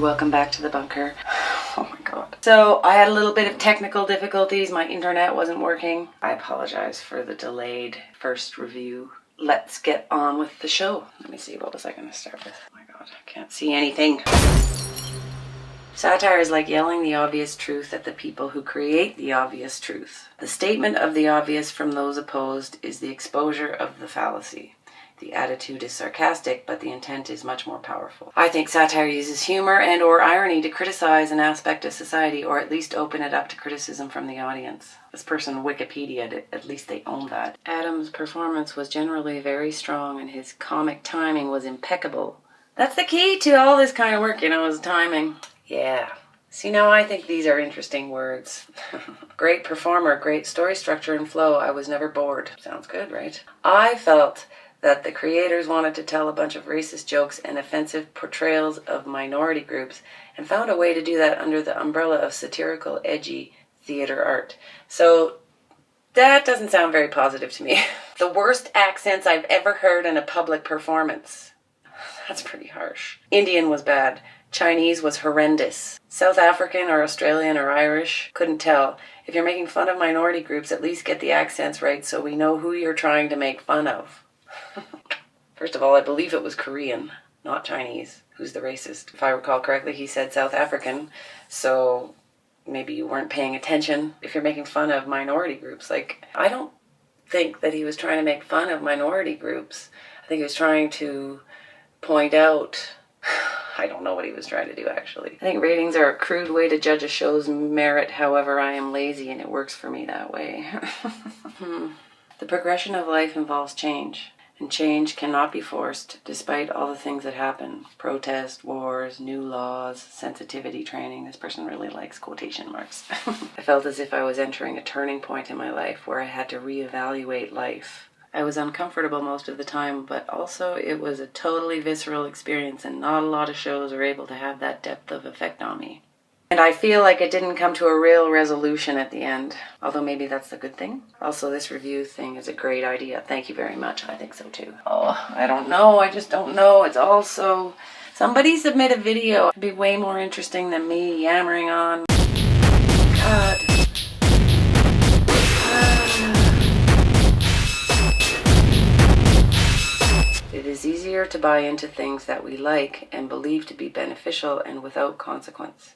welcome back to the bunker. Oh my god. So I had a little bit of technical difficulties. My internet wasn't working. I apologize for the delayed first review. Let's get on with the show. Let me see, what was I going to start with? Oh my god, I can't see anything. Satire is like yelling the obvious truth at the people who create the obvious truth. The statement of the obvious from those opposed is the exposure of the fallacy. The attitude is sarcastic, but the intent is much more powerful. I think satire uses humor and or irony to criticize an aspect of society, or at least open it up to criticism from the audience. This person Wikipedia'd, at least they own that. Adam's performance was generally very strong and his comic timing was impeccable. That's the key to all this kind of work, you know, is timing. Yeah. See, now I think these are interesting words. Great performer, great story structure and flow. I was never bored. Sounds good, right? I felt that the creators wanted to tell a bunch of racist jokes and offensive portrayals of minority groups and found a way to do that under the umbrella of satirical, edgy theater art. So that doesn't sound very positive to me. The worst accents I've ever heard in a public performance. That's pretty harsh. Indian was bad. Chinese was horrendous. South African or Australian or Irish, couldn't tell. If you're making fun of minority groups, at least get the accents right so we know who you're trying to make fun of. First of all, I believe it was Korean, not Chinese. Who's the racist? If I recall correctly, he said South African, so maybe you weren't paying attention. If you're making fun of minority groups, I don't think that he was trying to make fun of minority groups. I think he was trying to point out... I don't know what he was trying to do, actually. I think ratings are a crude way to judge a show's merit. However, I am lazy and it works for me that way. The progression of life involves change, and change cannot be forced despite all the things that happen. Protest, wars, new laws, sensitivity training. This person really likes quotation marks. I felt as if I was entering a turning point in my life where I had to reevaluate life. I was uncomfortable most of the time, but also it was a totally visceral experience, and not a lot of shows are able to have that depth of effect on me. And I feel like it didn't come to a real resolution at the end, although maybe that's a good thing. Also, this review thing is a great idea. Thank you very much. I think so too. Oh, I don't know. I just don't know. It's also... Somebody submit a video. It'd be way more interesting than me yammering on. God. It is easier to buy into things that we like and believe to be beneficial and without consequence.